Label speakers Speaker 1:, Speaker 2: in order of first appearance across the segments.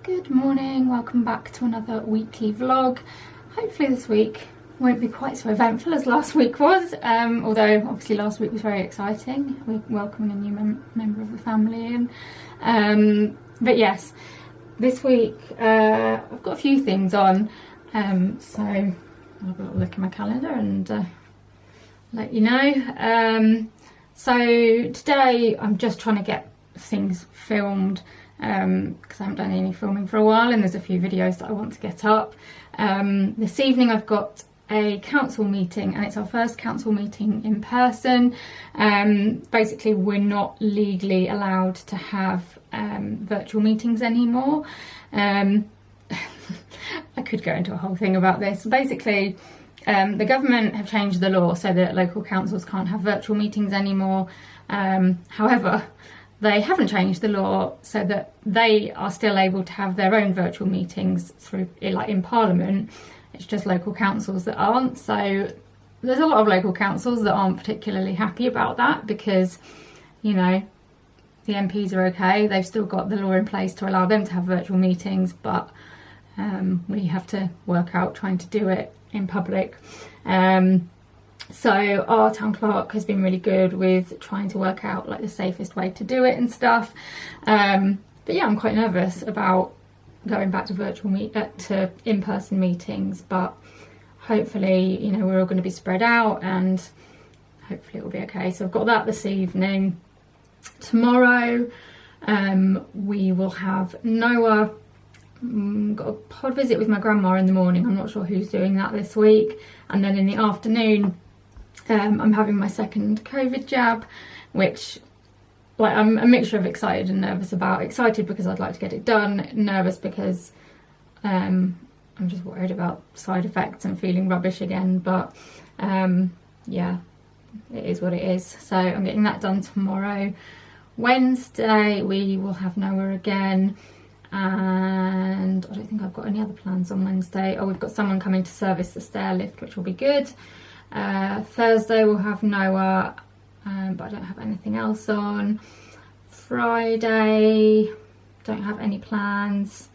Speaker 1: Good morning, welcome back to another weekly vlog. Hopefully this week won't be quite so eventful as last week was, although obviously last week was very exciting. We're welcoming a new member of the family in. But yes, this week I've got a few things on, so I'll have a little look at my calendar and let you know. So today I'm just trying to get things filmed because I haven't done any filming for a while, and there's a few videos that I want to get up. This evening I've got a council meeting, and it's our first council meeting in person. Basically we're not legally allowed to have virtual meetings anymore. I could go into a whole thing about this. Basically the government have changed the law so that local councils can't have virtual meetings anymore. However, they haven't changed the law so that they are still able to have their own virtual meetings through, like in Parliament. It's just local councils that aren't. So there's a lot of local councils that aren't particularly happy about that because, you know, the MPs are okay. They've still got the law in place to allow them to have virtual meetings, but we have to work out trying to do it in public. So our town clerk has been really good with trying to work out like the safest way to do it and stuff. But yeah, I'm quite nervous about going back to to in-person meetings, but hopefully, you know, we're all going to be spread out and hopefully it will be okay. So I've got that this evening. Tomorrow we will have Noah. Got a pod visit with my grandma in the morning. I'm not sure who's doing that this week. And then in the afternoon I'm having my second COVID jab, which, like, I'm a mixture of excited and nervous about. Excited because I'd like to get it done, nervous because I'm just worried about side effects and feeling rubbish again, but yeah, it is what it is. So I'm getting that done tomorrow. Wednesday we will have Noah again, and I don't think I've got any other plans on Wednesday. Oh, we've got someone coming to service the stair lift, which will be good. Thursday we'll have Noah, but I don't have anything else on. Friday, don't have any plans.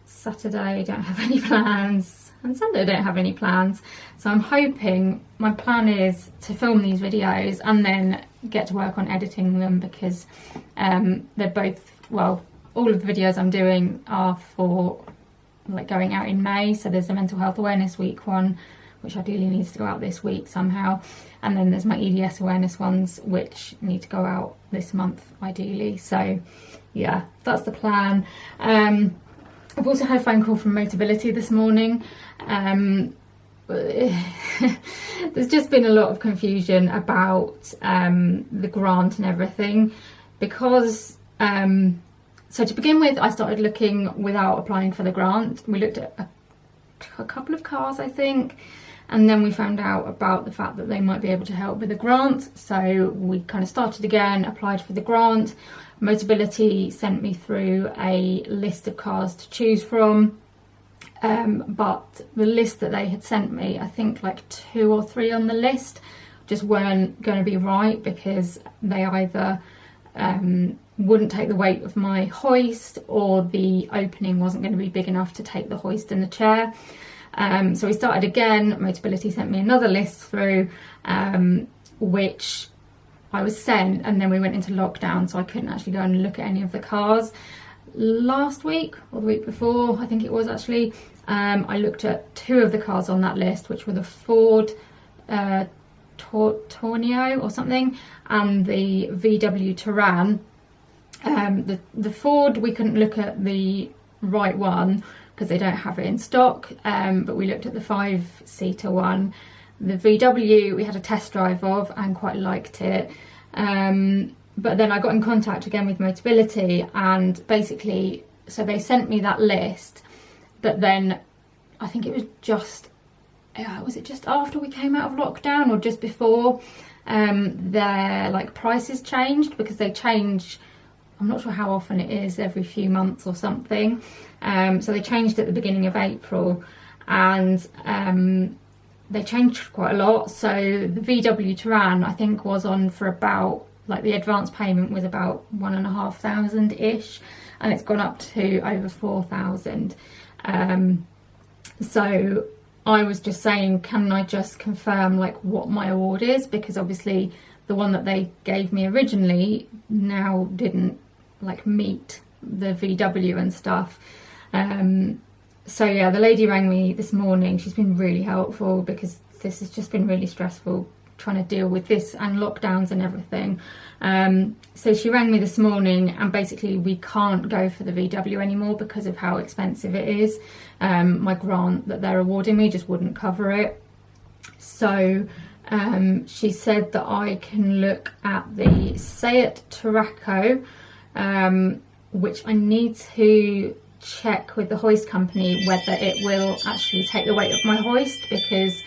Speaker 1: Saturday, don't have any plans. And Sunday, don't have any plans. So I'm hoping, my plan is to film these videos and then get to work on editing them, because they're both, well, all of the videos I'm doing are for like going out in May. So there's a mental health awareness week one, which ideally needs to go out this week somehow, and then there's my EDS awareness ones which need to go out this month ideally. So yeah, that's the plan. I've also had a phone call from Motability this morning. There's just been a lot of confusion about the grant and everything, because so to begin with, I started looking without applying for the grant. We looked at a couple of cars, I think, and then we found out about the fact that they might be able to help with the grant. So we kind of started again, applied for the grant. Motability sent me through a list of cars to choose from, but the list that they had sent me, I think like 2 or 3 on the list just weren't going to be right, because they either wouldn't take the weight of my hoist, or the opening wasn't going to be big enough to take the hoist and the chair. So we started again. Motability sent me another list through, which I was sent, and then we went into lockdown, so I couldn't actually go and look at any of the cars. Last week, or the week before, I think it was actually, I looked at 2 of the cars on that list, which were the Ford Tornado or something, and the VW Touran. The Ford, we couldn't look at the right one because they don't have it in stock, but we looked at the 5-seater one. The VW we had a test drive of and quite liked it, but then I got in contact again with Motability, and basically, so they sent me that list, but then I think it was just after we came out of lockdown or just before, their like prices changed, because they change, I'm not sure how often it is, every few months or something. So they changed at the beginning of April, and they changed quite a lot. So the VW Touran, I think, was on for about, like, the advance payment was about 1,500-ish, and it's gone up to over 4,000. So I was just saying, can I just confirm like what my award is, because obviously the one that they gave me originally now didn't like meet the VW and stuff. So yeah, the lady rang me this morning. She's been really helpful because this has just been really stressful trying to deal with this and lockdowns and everything. So she rang me this morning, and basically we can't go for the VW anymore because of how expensive it is. My grant that they're awarding me just wouldn't cover it. So she said that I can look at the Seat Tarraco, which I need to check with the hoist company whether it will actually take the weight of my hoist, because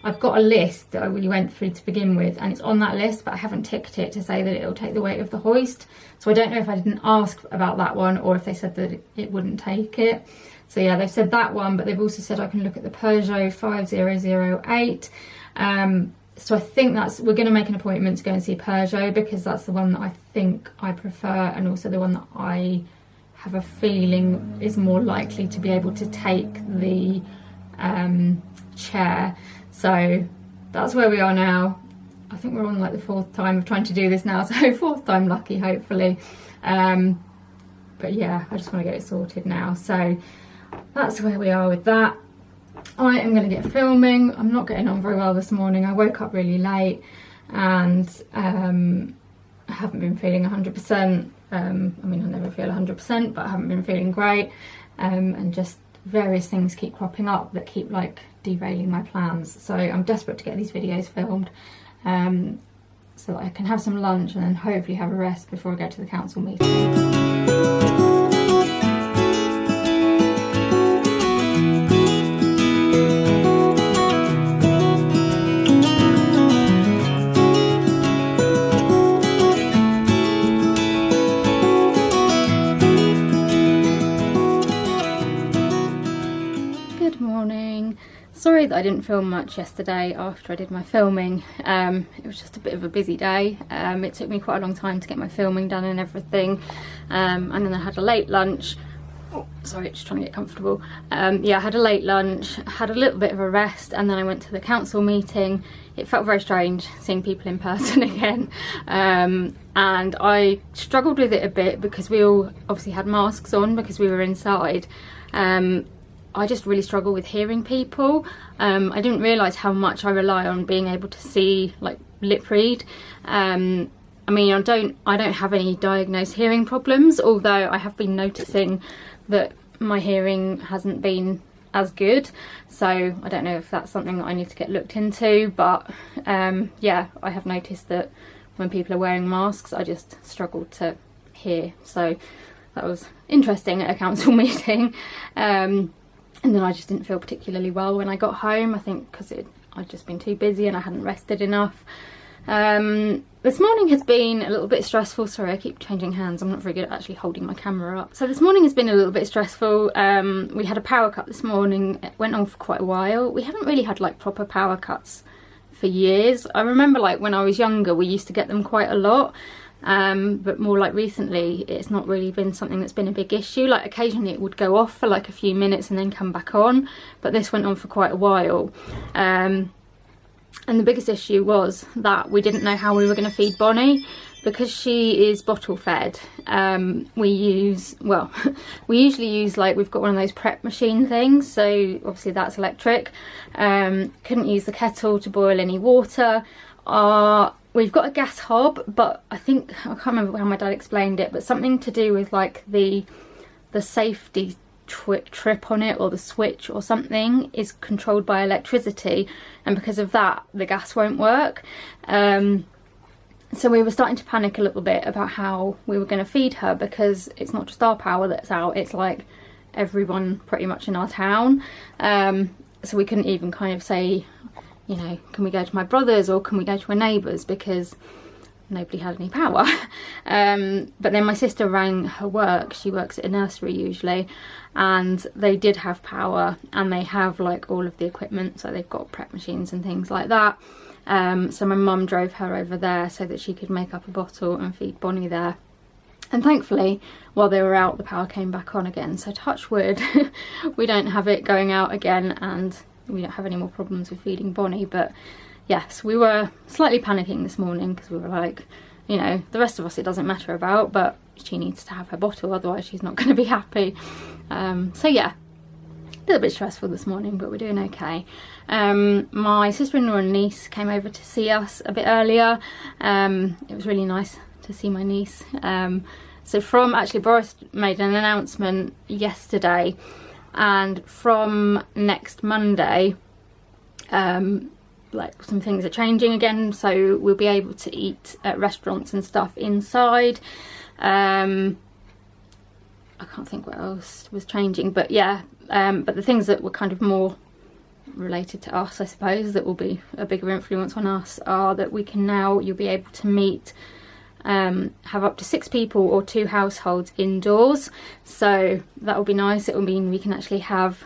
Speaker 1: I've got a list that I really went through to begin with, and it's on that list, but I haven't ticked it to say that it'll take the weight of the hoist. So I don't know if I didn't ask about that one or if they said that it wouldn't take it. So yeah, they've said that one, but they've also said I can look at the Peugeot 5008. So I think we're going to make an appointment to go and see Peugeot, because that's the one that I think I prefer, and also the one that I have a feeling is more likely to be able to take the chair. So that's where we are now. I think we're on like the 4th time of trying to do this now, so 4th time lucky, hopefully. But yeah, I just want to get it sorted now. So that's where we are with that. I am going to get filming. I'm not getting on very well this morning. I woke up really late, and I haven't been feeling 100%. I mean, I never feel 100%, but I haven't been feeling great, and just various things keep cropping up that keep like derailing my plans. So I'm desperate to get these videos filmed, so that I can have some lunch and then hopefully have a rest before I go to the council meeting. Sorry that I didn't film much yesterday after I did my filming. It was just a bit of a busy day. It took me quite a long time to get my filming done and everything, and then I had a late lunch. Oh, sorry, just trying to get comfortable. Yeah, I had a late lunch, had a little bit of a rest, and then I went to the council meeting. It felt very strange seeing people in person again, and I struggled with it a bit because we all obviously had masks on because we were inside. I just really struggle with hearing people. I didn't realise how much I rely on being able to see, like, lip read. I mean, I don't have any diagnosed hearing problems, although I have been noticing that my hearing hasn't been as good. So I don't know if that's something that I need to get looked into, but yeah, I have noticed that when people are wearing masks, I just struggle to hear. So that was interesting at a council meeting. And then I just didn't feel particularly well when I got home, I think because I'd just been too busy and I hadn't rested enough. This morning has been a little bit stressful. Sorry, I keep changing hands. I'm not very good at actually holding my camera up. So this morning has been a little bit stressful. We had a power cut this morning. It went on for quite a while. We haven't really had like proper power cuts for years. I remember like when I was younger, we used to get them quite a lot. But more like recently, it's not really been something that's been a big issue. Like occasionally it would go off for like a few minutes and then come back on, but this went on for quite a while. And the biggest issue was that we didn't know how we were going to feed Bonnie because she is bottle fed. We usually use like, we've got one of those prep machine things, so obviously that's electric. Couldn't use the kettle to boil any water. We've got a gas hob, but I can't remember how my dad explained it, but something to do with like the safety trip on it, or the switch or something, is controlled by electricity, and because of that the gas won't work. So we were starting to panic a little bit about how we were going to feed her, because it's not just our power that's out, it's like everyone pretty much in our town. So we couldn't even kind of say, you know, can we go to my brother's or can we go to a neighbour's, because nobody had any power. But then my sister rang her work. She works at a nursery usually, and they did have power, and they have like all of the equipment, so they've got prep machines and things like that. So my mum drove her over there so that she could make up a bottle and feed Bonnie there. And thankfully, while they were out, the power came back on again. So touch wood, we don't have it going out again, and we don't have any more problems with feeding Bonnie. But yes, we were slightly panicking this morning because we were like, you know, the rest of us it doesn't matter about, but she needs to have her bottle, otherwise she's not going to be happy. So yeah, a little bit stressful this morning, but we're doing okay. My sister-in-law and niece came over to see us a bit earlier. It was really nice to see my niece. So from, actually Boris made an announcement yesterday, and from next Monday, like some things are changing again, so we'll be able to eat at restaurants and stuff inside. I can't think what else was changing, but yeah, but the things that were kind of more related to us, I suppose, that will be a bigger influence on us, are that we can now, you'll be able to meet, have up to 6 people or 2 households indoors. So that will be nice. It will mean we can actually have,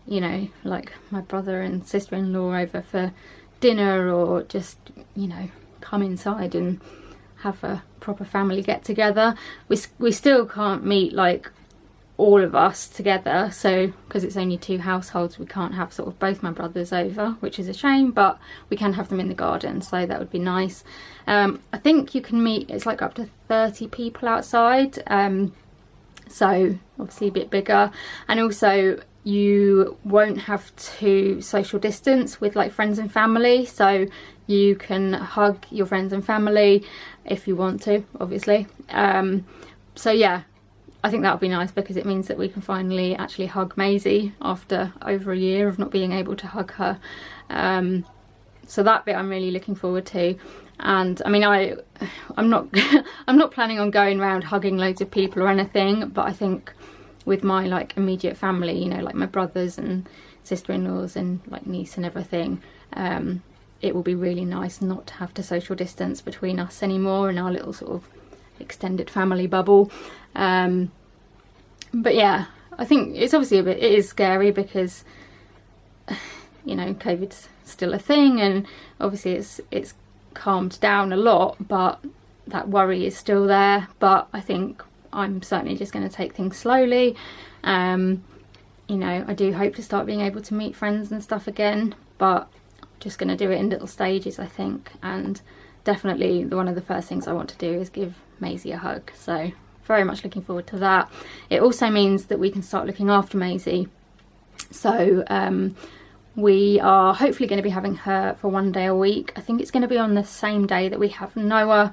Speaker 1: you know, like my brother and sister-in-law over for dinner, or just, you know, come inside and have a proper family get together. We still can't meet like all of us together, so because it's only 2 households, we can't have sort of both my brothers over, which is a shame, but we can have them in the garden, so that would be nice. I think you can meet, it's like up to 30 people outside, so obviously a bit bigger, and also you won't have to social distance with like friends and family, so you can hug your friends and family if you want to, obviously. So yeah, I think that would be nice, because it means that we can finally actually hug Maisie after over a year of not being able to hug her. So that bit I'm really looking forward to. And I mean, I'm not I'm not planning on going around hugging loads of people or anything, but I think with my like immediate family, you know, like my brothers and sister-in-laws and like niece and everything, it will be really nice not to have to social distance between us anymore in our little sort of extended family bubble. But yeah, I think it's obviously it is scary, because you know, COVID's still a thing, and obviously it's calmed down a lot, but that worry is still there. But I think I'm certainly just going to take things slowly. You know, I do hope to start being able to meet friends and stuff again, but I'm just going to do it in little stages, I think. And definitely one of the first things I want to do is give Maisie a hug, so very much looking forward to that. It also means that we can start looking after Maisie, so we are hopefully going to be having her for 1 day a week. I think it's going to be on the same day that we have Noah,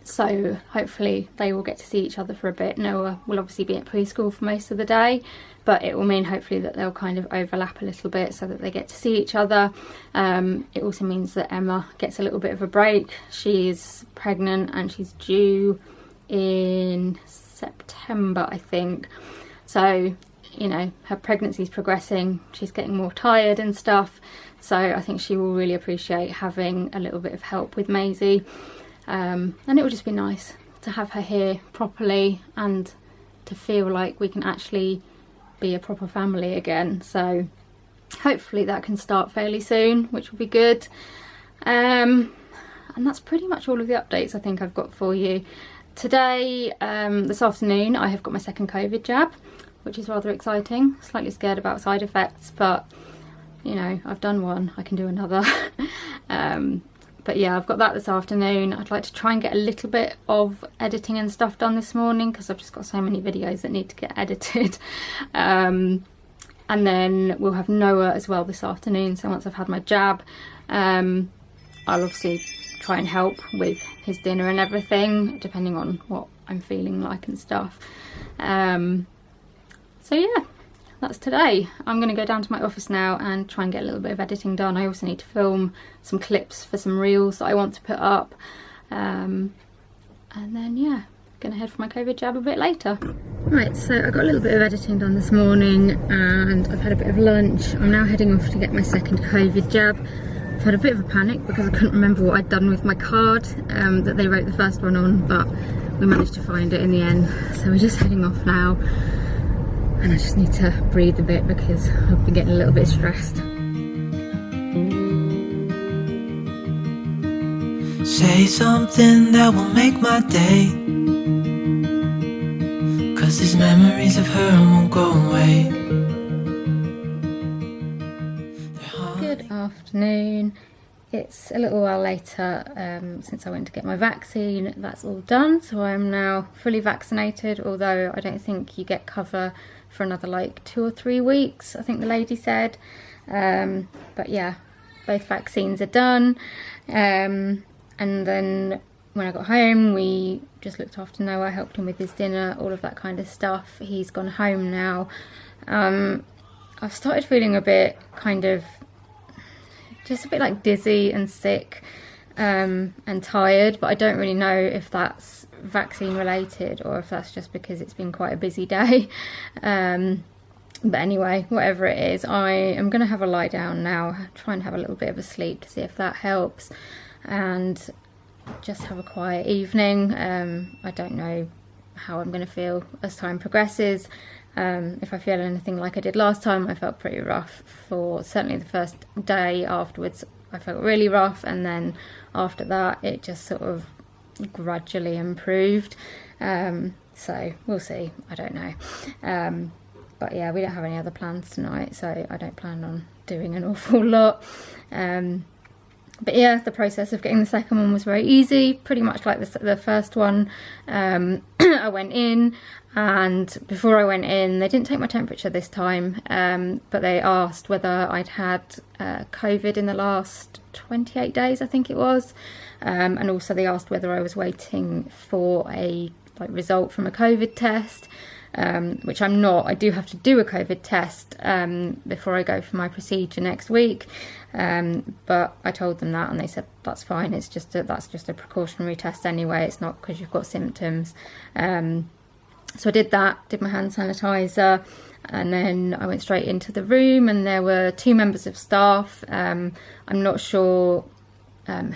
Speaker 1: so hopefully they will get to see each other for a bit. Noah will obviously be at preschool for most of the day, but it will mean hopefully that they'll kind of overlap a little bit so that they get to see each other. It also means that Emma gets a little bit of a break. She's pregnant and she's due in September, I think. So, you know, her pregnancy's progressing, she's getting more tired and stuff, so I think she will really appreciate having a little bit of help with Maisie. And it will just be nice to have her here properly and to feel like we can actually be a proper family again. So hopefully that can start fairly soon, which will be good. And that's pretty much all of the updates I think I've got for you. Today, this afternoon, I have got my second COVID jab, which is rather exciting. Slightly scared about side effects, but you know, I've done one, I can do another. But yeah, I've got that this afternoon. I'd like to try and get a little bit of editing and stuff done this morning, because I've just got so many videos that need to get edited. And then we'll have Noah as well this afternoon, so once I've had my jab, I'll obviously try and help with his dinner and everything, depending on what I'm feeling like and stuff. So yeah, that's today. I'm going to go down to my office now and try and get a little bit of editing done. I also need to film some clips for some reels that I want to put up. And then yeah, going to head for my COVID jab a bit later. Right, so I got a little bit of editing done this morning and I've had a bit of lunch. I'm now heading off to get my second COVID jab. I've had a bit of a panic because I couldn't remember what I'd done with my card that they wrote the first one on, but we managed to find it in the end. So we're just heading off now. And I just need to breathe a bit because I've been getting a little bit stressed.
Speaker 2: Say something that will make my day, 'cause these memories of her won't go away.
Speaker 1: Good afternoon. It's a little while later since I went to get my vaccine. That's all done, so I'm now fully vaccinated, although I don't think you get cover for another like 2 or 3 weeks, I think the lady said. But yeah, both vaccines are done. And then when I got home, we just looked after Noah, helped him with his dinner, all of that kind of stuff. He's gone home now. I've started feeling a bit just a bit like dizzy and sick and tired, but I don't really know if that's vaccine related or if that's just because it's been quite a busy day. But anyway, whatever it is, I am going to have a lie down now, try and have a little bit of a sleep to see if that helps, and just have a quiet evening. I don't know how I'm going to feel as time progresses. If I feel anything like I did last time, I felt pretty rough for certainly the first day. Afterwards I felt really rough, and then after that it just sort of gradually improved. So we'll see, I don't know. But yeah, we don't have any other plans tonight, so I don't plan on doing an awful lot. But yeah, the process of getting the second one was very easy, pretty much like the first one. I went in, and before I went in, they didn't take my temperature this time, but they asked whether I'd had COVID in the last 28 days, I think it was. And also they asked whether I was waiting for a result from a COVID test. Which I'm not. I do have to do a COVID test before I go for my procedure next week, but I told them that and they said that's fine, it's just that's just a precautionary test anyway, it's not because you've got symptoms. So I did that, did my hand sanitizer, and then I went straight into the room, and there were 2 members of staff. I'm not sure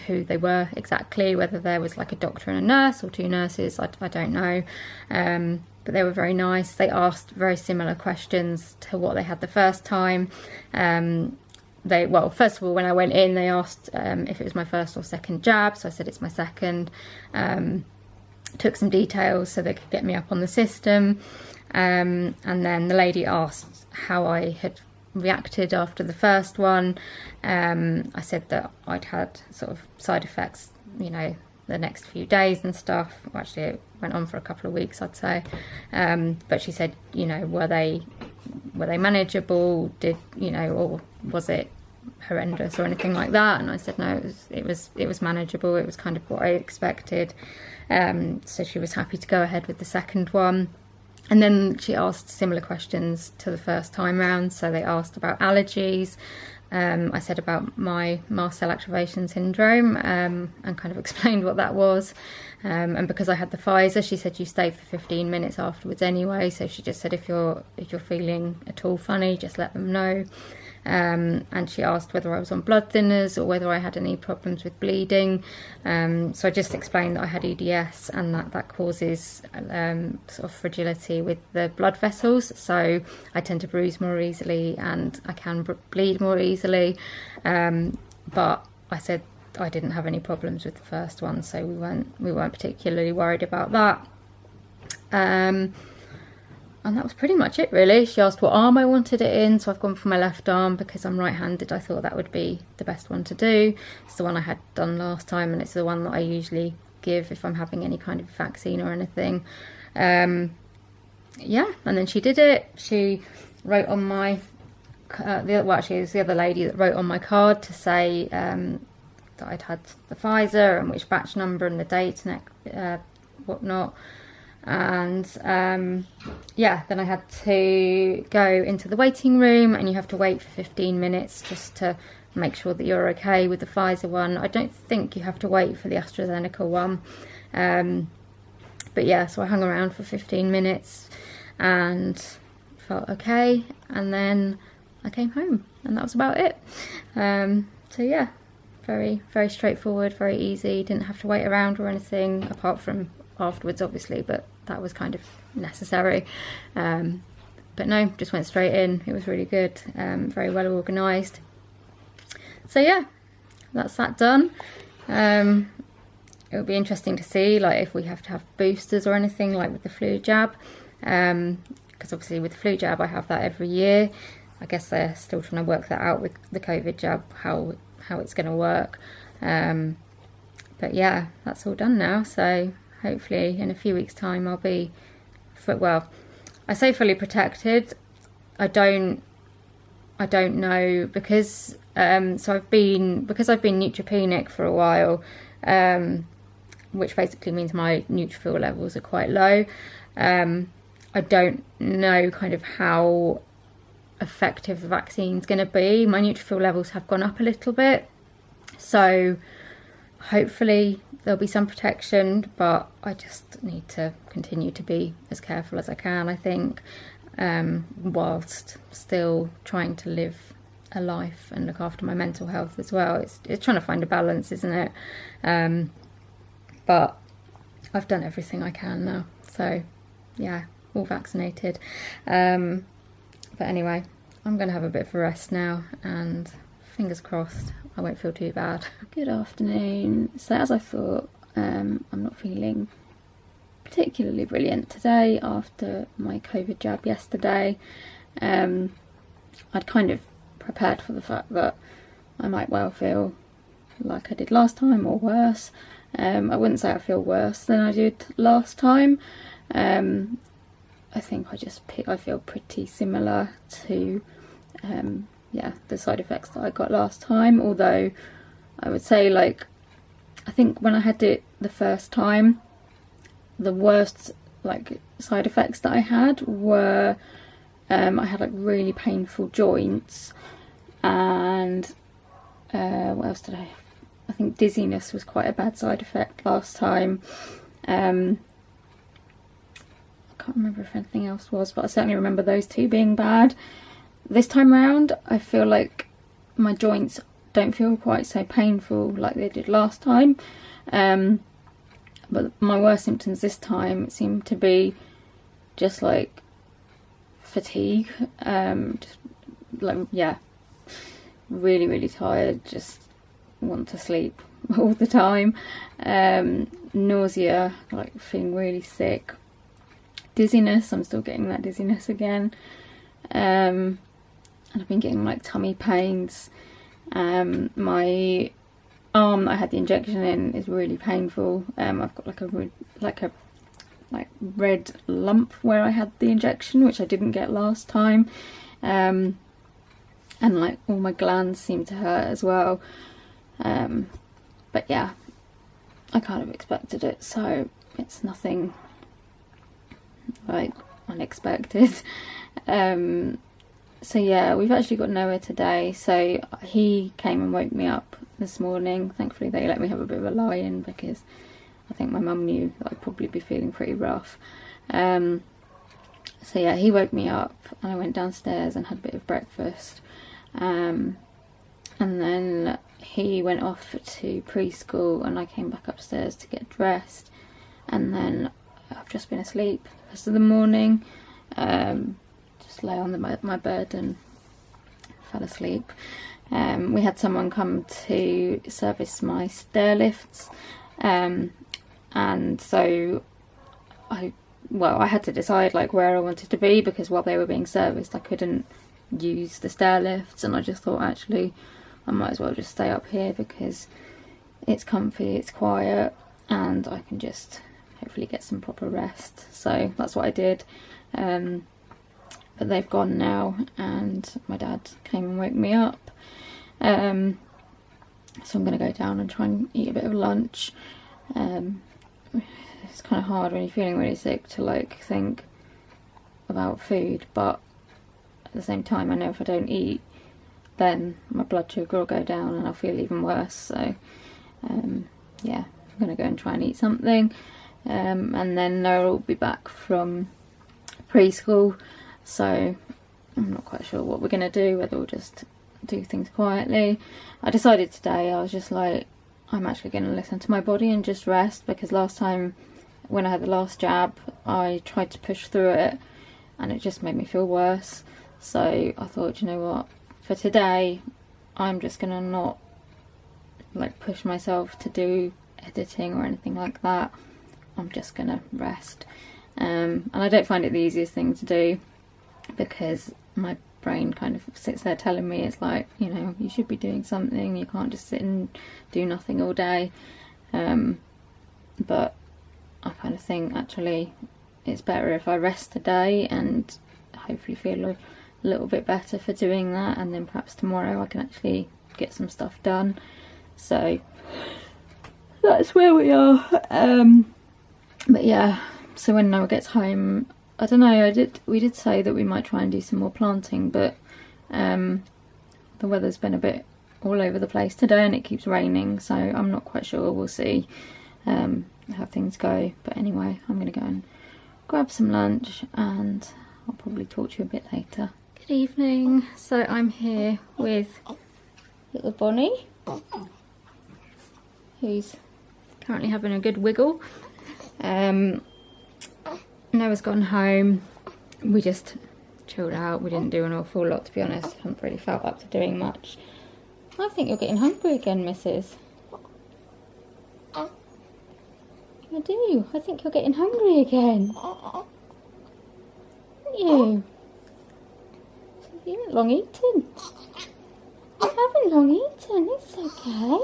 Speaker 1: who they were exactly, whether there was like a doctor and a nurse or 2 nurses, I don't know. But they were very nice. They asked very similar questions to what they had the first time. Well, first of all, when I went in, they asked if it was my first or second jab. So I said it's my second. Took some details so they could get me up on the system. And then the lady asked how I had reacted after the first one. I said that I'd had sort of side effects, you know, the next few days and stuff. Well, actually it went on for a couple of weeks, I'd say. But she said, you know, were they manageable, or was it horrendous or anything like that? And I said no, it was manageable, it was kind of what I expected. So she was happy to go ahead with the second one. And then she asked similar questions to the first time round. So they asked about allergies. I said about my mast cell activation syndrome, and kind of explained what that was. And because I had the Pfizer, she said you stay for 15 minutes afterwards anyway. So she just said if you're feeling at all funny, just let them know. And she asked whether I was on blood thinners or whether I had any problems with bleeding. So I just explained that I had EDS and that causes sort of fragility with the blood vessels. So I tend to bruise more easily and I can bleed more easily. But I said I didn't have any problems with the first one, so we weren't particularly worried about that. And that was pretty much it, really. She asked what arm I wanted it in, so I've gone for my left arm because I'm right-handed. I thought that would be the best one to do. It's the one I had done last time, and it's the one that I usually give if I'm having any kind of vaccine or anything. Yeah, and then she did it. She wrote on my... actually, it was the other lady that wrote on my card to say that I'd had the Pfizer and which batch number and the date and whatnot. And yeah, then I had to go into the waiting room, and you have to wait for 15 minutes just to make sure that you're okay with the Pfizer one. I don't think you have to wait for the AstraZeneca one. But yeah, so I hung around for 15 minutes and felt okay, and then I came home, and that was about it. So yeah, very, very straightforward, very easy. Didn't have to wait around or anything, apart from afterwards obviously, but that was kind of necessary. But no, just went straight in. It was really good, very well organised. So yeah, that's that done. it'll be interesting to see like if we have to have boosters or anything like with the flu jab, because obviously with the flu jab I have that every year. I guess they're still trying to work that out with the COVID jab, how it's going to work. But yeah, that's all done now, so hopefully in a few weeks time I'll be well, I say fully protected. I don't know, because I've been neutropenic for a while, which basically means my neutrophil levels are quite low. I don't know kind of how effective the vaccine's going to be. My neutrophil levels have gone up a little bit, so hopefully there'll be some protection, but I just need to continue to be as careful as I can, I think, whilst still trying to live a life and look after my mental health as well. It's trying to find a balance, isn't it? But I've done everything I can now, so yeah, all vaccinated. But anyway, I'm going to have a bit of a rest now, and fingers crossed I won't feel too bad.
Speaker 3: Good afternoon. So as I thought, I'm not feeling particularly brilliant today after my COVID jab yesterday. I'd kind of prepared for the fact that I might well feel like I did last time or worse. I wouldn't say I feel worse than I did last time. I think I feel pretty similar to the side effects that I got last time, although I would say, like, I think when I had it the first time, the worst like side effects that I had were I had like really painful joints, and what else did I have? I think dizziness was quite a bad side effect last time. I can't remember if anything else was, but I certainly remember those two being bad. This time round, I feel like my joints don't feel quite so painful like they did last time. But my worst symptoms this time seem to be just like fatigue. Just like, yeah, really, really tired. Just want to sleep all the time. Nausea, like feeling really sick. Dizziness, I'm still getting that dizziness again. And I've been getting like tummy pains. My arm that I had the injection in is really painful. I've got like a red lump where I had the injection, which I didn't get last time. And like all my glands seem to hurt as well. But yeah, I kind of expected it, so it's nothing like unexpected. So yeah, we've actually got Noah today, so he came and woke me up this morning. Thankfully they let me have a bit of a lie-in, because I think my mum knew that I'd probably be feeling pretty rough. So yeah, he woke me up and I went downstairs and had a bit of breakfast, and then he went off to preschool and I came back upstairs to get dressed, and then I've just been asleep the rest of the morning. Just lay on my bed and fell asleep. We had someone come to service my stair lifts, and so I had to decide like where I wanted to be, because while they were being serviced I couldn't use the stair lifts, and I just thought actually I might as well just stay up here because it's comfy, it's quiet, and I can just hopefully get some proper rest. So that's what I did. But they've gone now, and my dad came and woke me up. So I'm going to go down and try and eat a bit of lunch. It's kind of hard when you're feeling really sick to like think about food, but at the same time I know if I don't eat then my blood sugar will go down and I'll feel even worse. So yeah, I'm going to go and try and eat something, and then Noah will be back from preschool, so I'm not quite sure what we're going to do, whether we'll just do things quietly. I decided today, I was just like, I'm actually going to listen to my body and just rest, because last time when I had the last jab I tried to push through it and it just made me feel worse. So I thought, you know what, for today I'm just going to not like push myself to do editing or anything like that. I'm just gonna rest. And I don't find it the easiest thing to do, because my brain kind of sits there telling me, it's like, you know, you should be doing something, you can't just sit and do nothing all day. But I kind of think actually it's better if I rest today and hopefully feel a little bit better for doing that, and then perhaps tomorrow I can actually get some stuff done. So that's where we are. But yeah, so when Noah gets home, I don't know, we did say that we might try and do some more planting, but the weather's been a bit all over the place today and it keeps raining, so I'm not quite sure. We'll see how things go. But anyway, I'm going to go and grab some lunch and I'll probably talk to you a bit later. Good evening. So I'm here with little Bonnie, who's currently having a good wiggle. Noah's gone home. We just chilled out. We didn't do an awful lot, to be honest. I haven't really felt up to doing much. I think you're getting hungry again, Mrs. I do. I think you're getting hungry again. Aren't you? You haven't long eaten. You haven't long eaten. It's okay.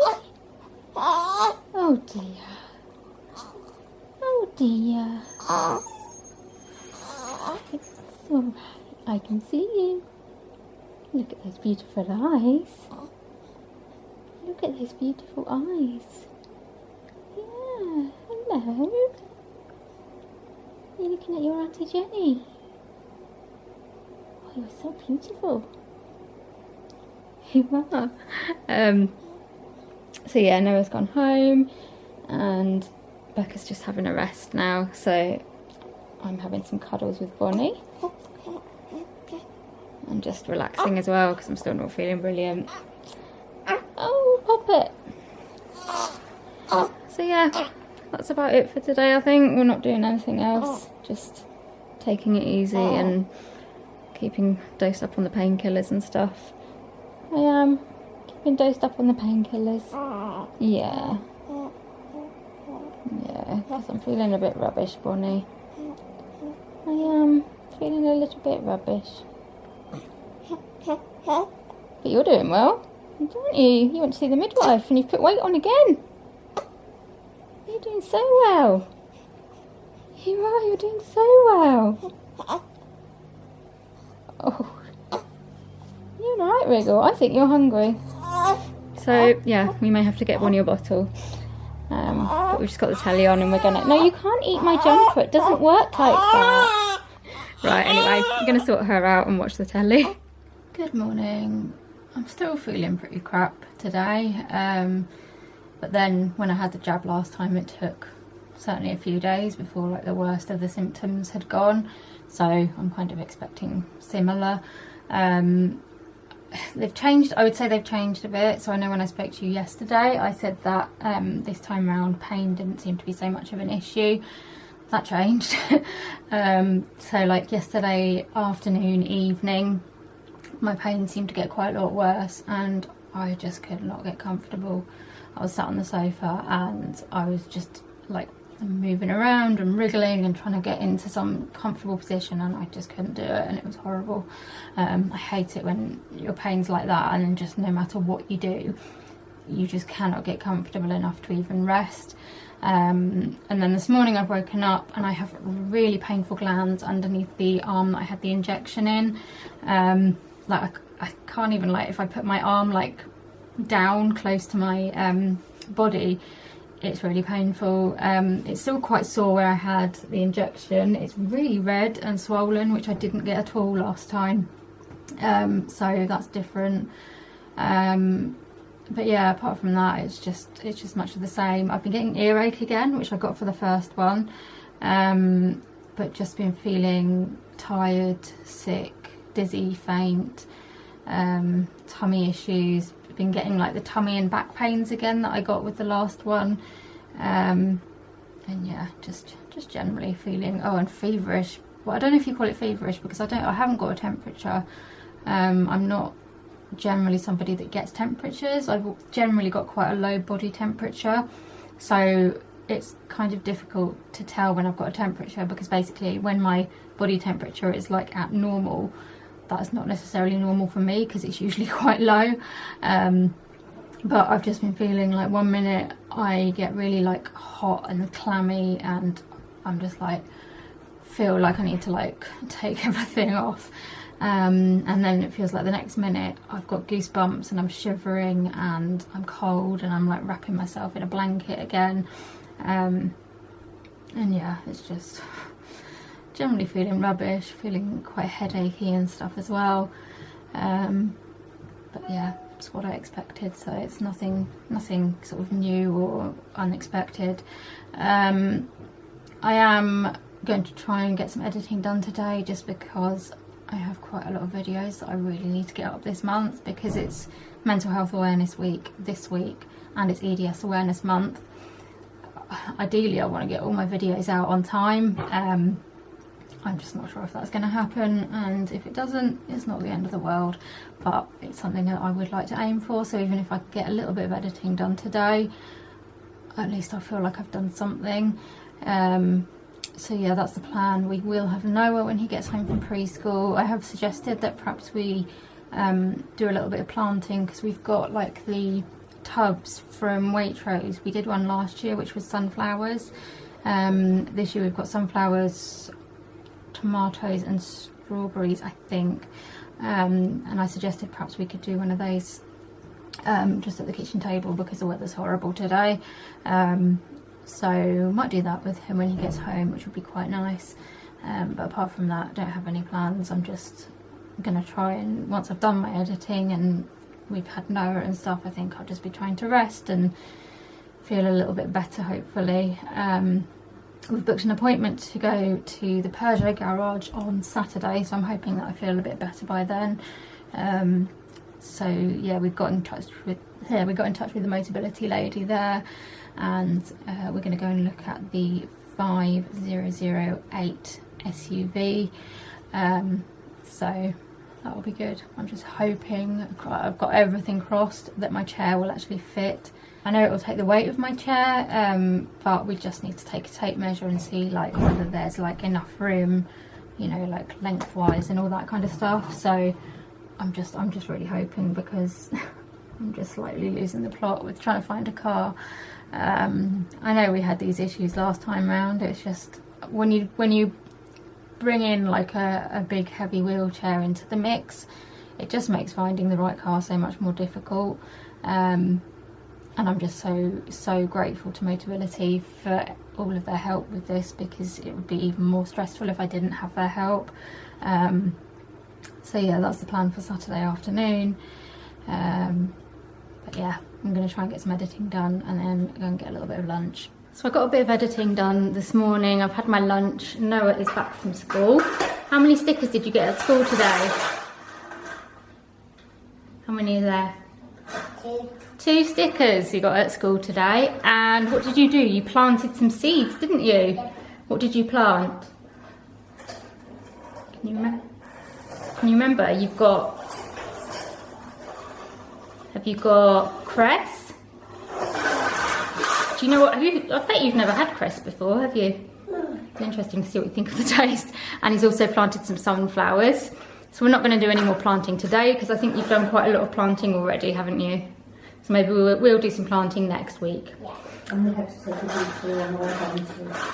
Speaker 3: Oh dear. Oh dear. It's alright, I can see you. Look at those beautiful eyes. Look at those beautiful eyes. Yeah, hello. You're looking at your Auntie Jenny. Oh, you're so beautiful. You are. So yeah, Noah's gone home and Becca's just having a rest now, so I'm having some cuddles with Bonnie. I'm just relaxing as well because I'm still not feeling brilliant. Oh, pop it. So yeah, that's about it for today, I think. We're not doing anything else, just taking it easy and keeping dosed up on the painkillers and stuff. I am keeping dosed up on the painkillers. Yeah. Yeah, because I'm feeling a bit rubbish, Bonnie. I am feeling a little bit rubbish. But you're doing well, aren't you? You went to see the midwife and you've put weight on again. You're doing so well. You are, you're doing so well. Oh. You're alright, Wriggle. I think you're hungry. So, yeah, we may have to get Bonnie a bottle. But we've just got the telly on and we're gonna... No, you can't eat my jumper. It doesn't work like that. Right, anyway, I'm gonna sort her out and watch the telly. Good morning. I'm still feeling pretty crap today. But then when I had the jab last time, it took certainly a few days before like the worst of the symptoms had gone. So I'm kind of expecting similar. They've changed, I would say they've changed a bit. So I know when I spoke to you yesterday, I said that this time round pain didn't seem to be so much of an issue. That changed. So like yesterday afternoon, evening, my pain seemed to get quite a lot worse and I just could not get comfortable. I was sat on the sofa and I was just like moving around and wriggling and trying to get into some comfortable position and I just couldn't do it and it was horrible. I hate it when your pain's like that and then just no matter what you do, you just cannot get comfortable enough to even rest. And then this morning I've woken up and I have really painful glands underneath the arm that I had the injection in. Like I can't even, like if I put my arm like down close to my body, it's really painful. It's still quite sore where I had the injection. It's really red and swollen, which I didn't get at all last time. So that's different. But yeah, apart from that, it's just much of the same. I've been getting earache again, which I got for the first one. But just been feeling tired, sick, dizzy, faint, tummy issues. Been getting like the tummy and back pains again that I got with the last one, and yeah, just generally feeling and feverish. Well, I don't know if you call it feverish because I haven't got a temperature. I'm not generally somebody that gets temperatures. I've generally got quite a low body temperature,
Speaker 1: so it's kind of difficult to tell when I've got a temperature, because basically when my body temperature is like at normal, that's not necessarily normal for me because it's usually quite low. But I've just been feeling like 1 minute I get really like hot and clammy, and I'm just like feel like I need to like take everything off, and then it feels like the next minute I've got goosebumps and I'm shivering and I'm cold and I'm like wrapping myself in a blanket again, and yeah, it's just generally feeling rubbish, feeling quite headachy and stuff as well, but yeah, it's what I expected, so it's nothing sort of new or unexpected. I am going to try and get some editing done today, just because I have quite a lot of videos that I really need to get up this month, because it's Mental Health Awareness Week this week and it's EDS Awareness Month. Ideally I want to get all my videos out on time. I'm just not sure if that's going to happen, and if it doesn't, it's not the end of the world, but it's something that I would like to aim for. So even if I get a little bit of editing done today, at least I feel like I've done something. So yeah, that's the plan. We will have Noah when he gets home from preschool. I have suggested that perhaps we do a little bit of planting, because we've got like the tubs from Waitrose. We did one last year which was sunflowers. This year we've got sunflowers, tomatoes and strawberries, I think, and I suggested perhaps we could do one of those just at the kitchen table, because the weather's horrible today. So might do that with him when he gets home, which would be quite nice, but apart from that I don't have any plans. I'm just gonna try, and once I've done my editing and we've had Noah and stuff, I think I'll just be trying to rest and feel a little bit better, hopefully. We've booked an appointment to go to the Peugeot garage on Saturday, so I'm hoping that I feel a bit better by then. So yeah, we got in touch with the Motability lady there, and we're going to go and look at the 5008 SUV. So that will be good. I'm just hoping, I've got everything crossed, that my chair will actually fit. I know it will take the weight of my chair, but we just need to take a tape measure and see like whether there's like enough room, you know, like lengthwise and all that kind of stuff. So I'm just really hoping, because I'm just slightly losing the plot with trying to find a car. I know we had these issues last time round. It's just when you bring in like a big heavy wheelchair into the mix, it just makes finding the right car so much more difficult. And I'm just so grateful to Motability for all of their help with this, because it would be even more stressful if I didn't have their help. So yeah, that's the plan for Saturday afternoon. But yeah, I'm going to try and get some editing done and then go and get a little bit of lunch. So I got a bit of editing done this morning. I've had my lunch. Noah is back from school. How many stickers did you get at school today? How many are there? 2 stickers you got at school today. And what did you do? You planted some seeds, didn't you? Yeah. What did you plant? Can you remember? Have you got cress? Do you know what? I bet you've never had cress before, have you? No. It's interesting to see what you think of the taste. And he's also planted some sunflowers. So we're not going to do any more planting today, because I think you've done quite a lot of planting already, haven't you? So maybe we'll do some planting next week.
Speaker 4: Yeah. And we have to take a detour on the way home to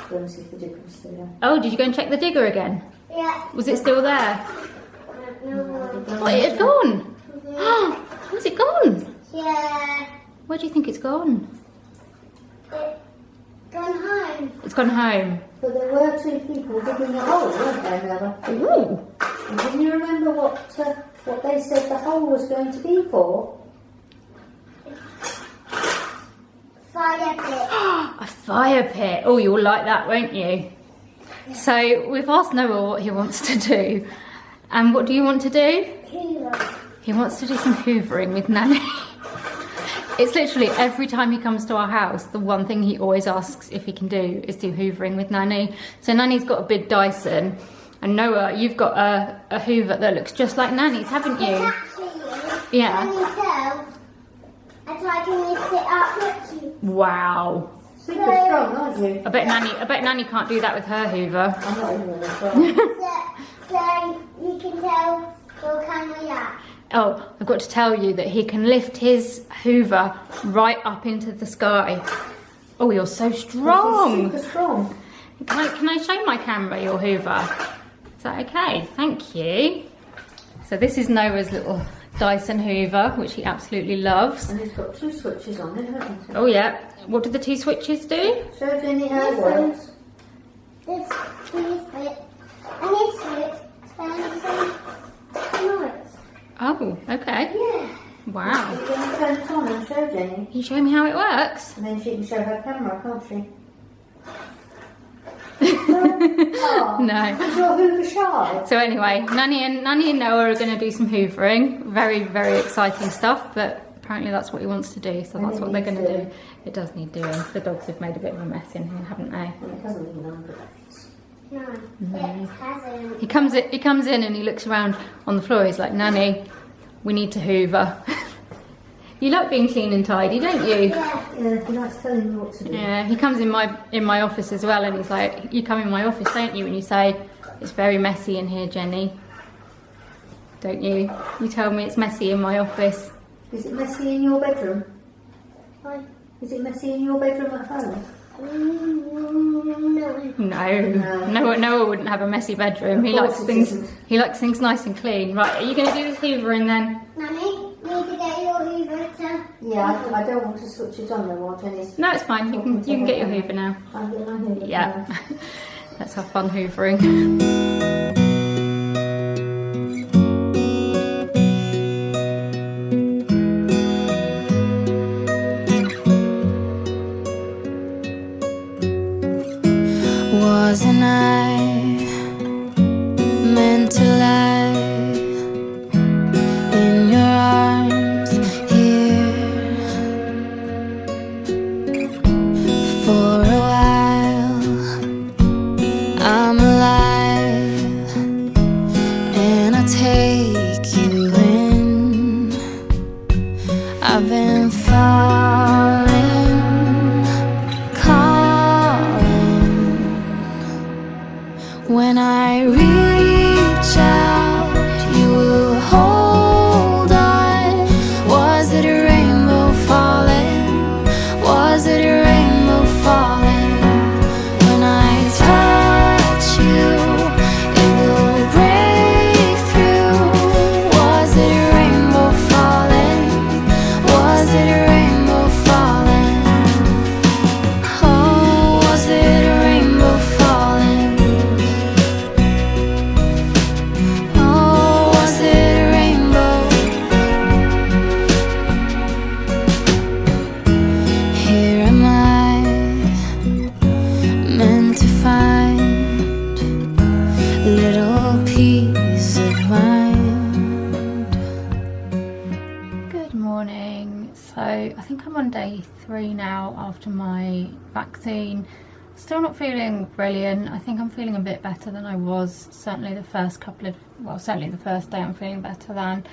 Speaker 4: go and see if the digger was still there.
Speaker 1: Oh, did you go and check the digger again?
Speaker 4: Yeah.
Speaker 1: Was it still there?
Speaker 4: No.
Speaker 1: Oh, it had gone. Oh, was it gone?
Speaker 4: Yeah.
Speaker 1: Where do you think it's gone?
Speaker 4: It's gone home.
Speaker 1: It's gone home.
Speaker 4: But there were 2 people digging a hole, weren't there, Mother?
Speaker 1: Ooh.
Speaker 4: And can you remember what they said the hole was going to be for? Fire pit.
Speaker 1: A fire pit. Oh, you'll like that, won't you? Yeah. So we've asked Noah what he wants to do. And what do you want to do?
Speaker 4: Hoover.
Speaker 1: He wants to do some hoovering with Nanny. It's literally every time he comes to our house, the one thing he always asks if he can do is do hoovering with Nanny. So Nanny's got a big Dyson, and Noah, you've got a hoover that looks just like Nanny's, haven't you?
Speaker 4: Actually,
Speaker 1: yeah.
Speaker 4: I tried to lift it up.
Speaker 1: Wow.
Speaker 4: Super strong, aren't you?
Speaker 1: I bet Nanny can't do that with her hoover.
Speaker 4: I'm not even as well.
Speaker 5: So you can tell your camera that.
Speaker 1: Oh, I've got to tell you that he can lift his hoover right up into the sky. Oh, you're so strong.
Speaker 4: Super strong.
Speaker 1: Can I show my camera your hoover? Is that okay? Thank you. So this is Noah's little Dyson hoover, which he absolutely loves.
Speaker 4: And it's got 2 switches on it, hasn't it?
Speaker 1: Oh yeah. What do the 2 switches do?
Speaker 4: Show Jenny how it works.
Speaker 5: This switch and this switch turns some noise.
Speaker 1: Oh, okay.
Speaker 5: Yeah.
Speaker 1: Wow.
Speaker 4: You're going to turn it on and show Jenny.
Speaker 1: Can you show me how it works?
Speaker 4: And then she can show her camera, can't she?
Speaker 1: No.
Speaker 4: Is your hoover shy?
Speaker 1: So anyway, Nanny and Noah are going to do some hoovering. Very, very exciting stuff, but apparently that's what he wants to do, so
Speaker 4: And
Speaker 1: that's
Speaker 4: it
Speaker 1: what they're
Speaker 4: needs
Speaker 1: going to
Speaker 4: doing.
Speaker 1: do. It does need doing. The dogs have made a bit of a mess in here, haven't they?
Speaker 4: And it doesn't even under that.
Speaker 5: No, it hasn't.
Speaker 1: He comes in and he looks around on the floor. He's like, Nanny, we need to hoover. You like being clean and tidy, don't you?
Speaker 5: Yeah.
Speaker 4: Yeah, he likes telling you what to do.
Speaker 1: Yeah, he comes in my office as well, and he's like, you come in my office, don't you? And you say, it's very messy in here, Jenny. Don't you? You tell me it's messy in my office.
Speaker 4: Is it messy in your bedroom?
Speaker 5: Why?
Speaker 4: Is it messy in your bedroom at home?
Speaker 5: No.
Speaker 1: No, Noah wouldn't have a messy bedroom. He
Speaker 4: Of
Speaker 1: likes
Speaker 4: course it
Speaker 1: things.
Speaker 4: isn't.
Speaker 1: He likes things nice and clean. Right? Are you going to do this hoovering then?
Speaker 5: Nanny, need to get your hoover to...
Speaker 4: Yeah, I don't want to switch it on though while Jenny's...
Speaker 1: No, it's fine. You can get your hoover now.
Speaker 4: I'll get my hoover.
Speaker 1: Yeah. Let's have fun hoovering.
Speaker 2: Wasn't I meant to lie in your arms here for a while? I'm alive and I take you in. I've been falling, when I reach out, you will hold on. Was it a rainbow falling? Was it a rainbow falling? When I touch you, it will break through. Was it a rainbow falling? Was it a rainbow falling? Oh, was it a rainbow falling?
Speaker 1: I think I'm on day 3 now after my vaccine. Still not feeling brilliant. I think I'm feeling a bit better than I was. Certainly the first certainly the first day I'm feeling better than.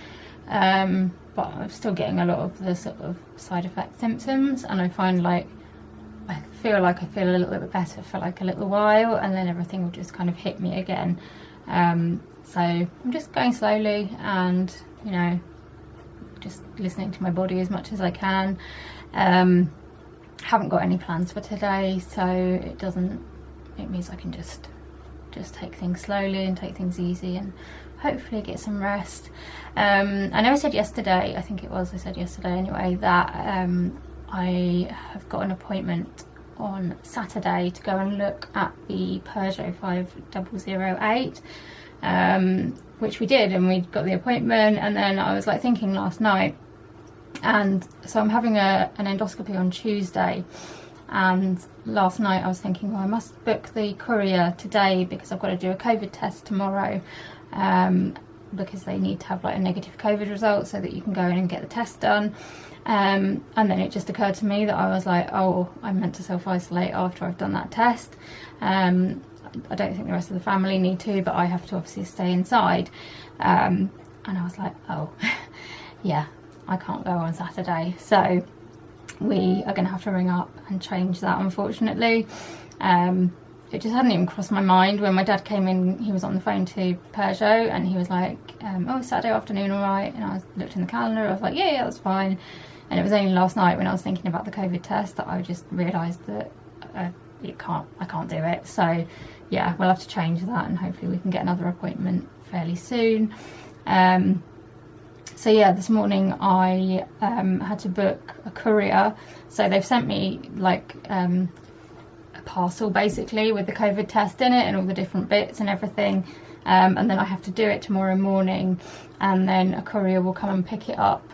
Speaker 1: But I'm still getting a lot of the sort of side effect symptoms, and I find like I feel a little bit better for like a little while, and then everything will just kind of hit me again. So I'm just going slowly and, you know, just listening to my body as much as I can. Haven't got any plans for today, so it means I can just take things slowly and take things easy and hopefully get some rest. I know I said yesterday, I said yesterday anyway, that I have got an appointment on Saturday to go and look at the Peugeot 5008, which we did, and we got the appointment, and then I was like thinking last night, and so I'm having an endoscopy on Tuesday, and last night I was thinking, well, I must book the courier today because I've got to do a COVID test tomorrow, because they need to have like a negative COVID result so that you can go in and get the test done. And then it just occurred to me that I was like, oh, I'm meant to self-isolate after I've done that test. I don't think the rest of the family need to, but I have to obviously stay inside. And I was like, oh, yeah, I can't go on Saturday. So we are going to have to ring up and change that, unfortunately. It just hadn't even crossed my mind. When my dad came in, he was on the phone to Peugeot and he was like, oh, Saturday afternoon, all right? And I looked in the calendar, I was like, yeah, that's fine. And it was only last night when I was thinking about the COVID test that I just realised that I can't do it. So yeah, we'll have to change that, and hopefully we can get another appointment fairly soon. So yeah, this morning I had to book a courier. So they've sent me like a parcel basically with the COVID test in it and all the different bits and everything. And then I have to do it tomorrow morning, and then a courier will come and pick it up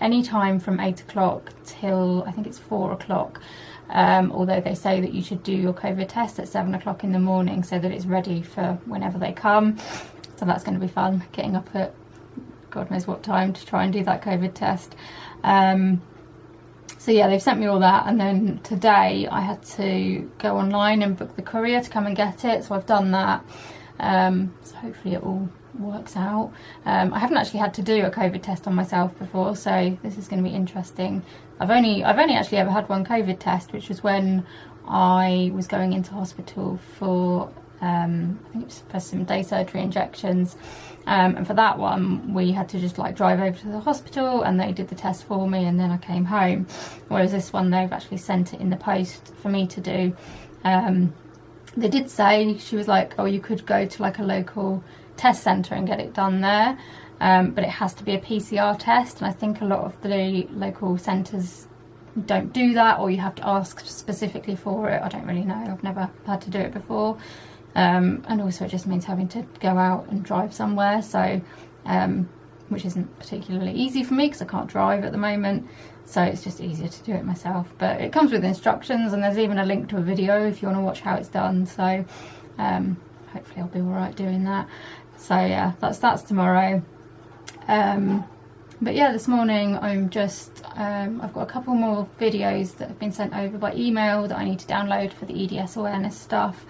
Speaker 1: anytime from 8 o'clock till I think it's 4 o'clock. Although they say that you should do your COVID test at 7 o'clock in the morning so that it's ready for whenever they come. So that's going to be fun, getting up at God knows what time to try and do that COVID test. So yeah, they've sent me all that, and then today I had to go online and book the courier to come and get it, so I've done that. So hopefully it all works out. I haven't actually had to do a COVID test on myself before, so this is going to be interesting. I've only actually ever had one COVID test, which was when I was going into hospital for I think it was for some day surgery injections, and for that one we had to just like drive over to the hospital and they did the test for me, and then I came home. Whereas this one, they've actually sent it in the post for me to do. They did say, she was like, oh, you could go to like a local test centre and get it done there, but it has to be a PCR test, and I think a lot of the local centres don't do that, or you have to ask specifically for it. I don't really know, I've never had to do it before. And also it just means having to go out and drive somewhere, so which isn't particularly easy for me because I can't drive at the moment, so it's just easier to do it myself. But it comes with instructions, and there's even a link to a video if you want to watch how it's done, so hopefully I'll be alright doing that. So yeah, that's tomorrow. But yeah, this morning I'm just I've got a couple more videos that have been sent over by email that I need to download for the EDS awareness stuff.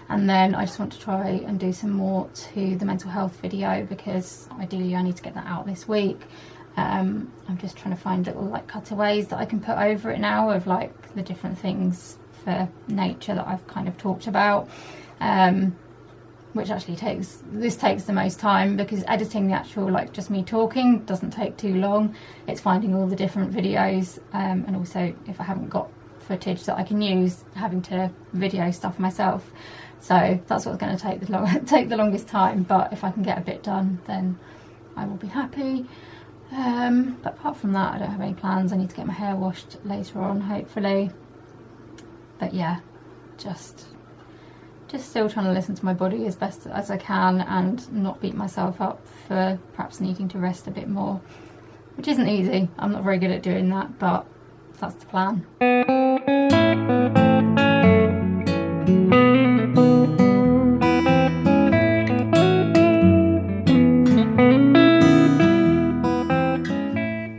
Speaker 1: And then I just want to try and do some more to the mental health video, because ideally I need to get that out this week. I'm just trying to find little like cutaways that I can put over it now of like the different things for nature that I've kind of talked about, which actually takes the most time, because editing the actual like just me talking doesn't take too long. It's finding all the different videos, and also if I haven't got footage that I can use, having to video stuff myself. So that's what's going to take the longest time, but if I can get a bit done then I will be happy. But apart from that, I don't have any plans. I need to get my hair washed later on, hopefully. But yeah, just still trying to listen to my body as best as I can and not beat myself up for perhaps needing to rest a bit more, which isn't easy. I'm not very good at doing that, but that's the plan.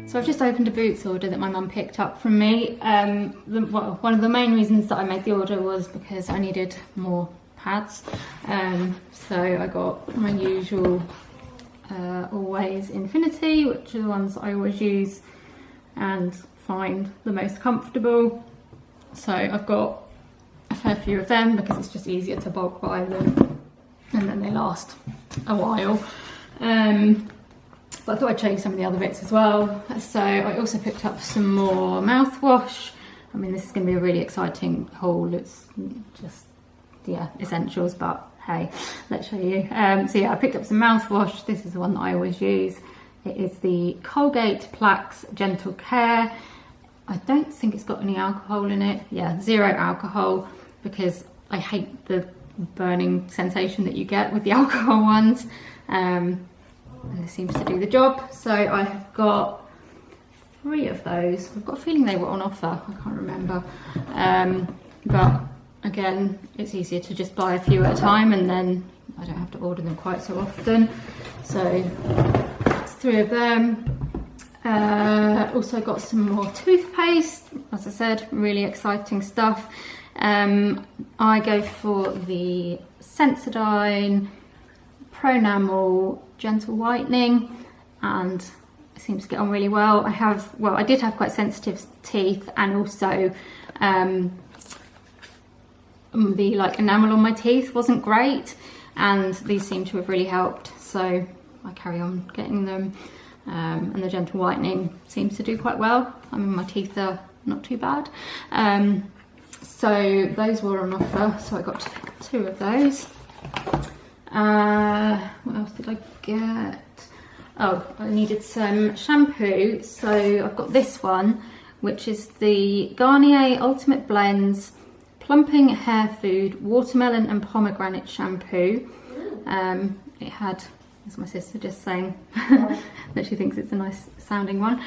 Speaker 1: So I've just opened a Boots order that my mum picked up from me. One of the main reasons that I made the order was because I needed more pads. So I got my usual Always Infinity, which are the ones that I always use and find the most comfortable. So I've got a fair few of them because it's just easier to bulk buy them, and then they last a while. But I thought I'd show you some of the other bits as well. So I also picked up some more mouthwash. I mean, this is going to be a really exciting haul. It's just, yeah, essentials, but hey, let's show you. So yeah, I picked up some mouthwash. This is the one that I always use. It is the Colgate Plaques Gentle Care. I don't think it's got any alcohol in it. Yeah, 0 alcohol, because I hate the burning sensation that you get with the alcohol ones. And this seems to do the job. So I have got 3 of those. I've got a feeling they were on offer, I can't remember. But again, it's easier to just buy a few at a time, and then I don't have to order them quite so often. So that's 3 of them. Also got some more toothpaste. As I said, really exciting stuff. I go for the Sensodyne Pronamel Gentle Whitening, and seems to get on really well. I did have quite sensitive teeth, and also the like enamel on my teeth wasn't great, and these seem to have really helped, so I carry on getting them. And the gentle whitening seems to do quite well. I mean, my teeth are not too bad. So those were on offer, so I got 2 of those. What else did I get? Oh, I needed some shampoo, so I've got this one, which is the Garnier Ultimate Blends Plumping Hair Food Watermelon and Pomegranate Shampoo. It had, as my sister just saying, that she thinks it's a nice sounding one.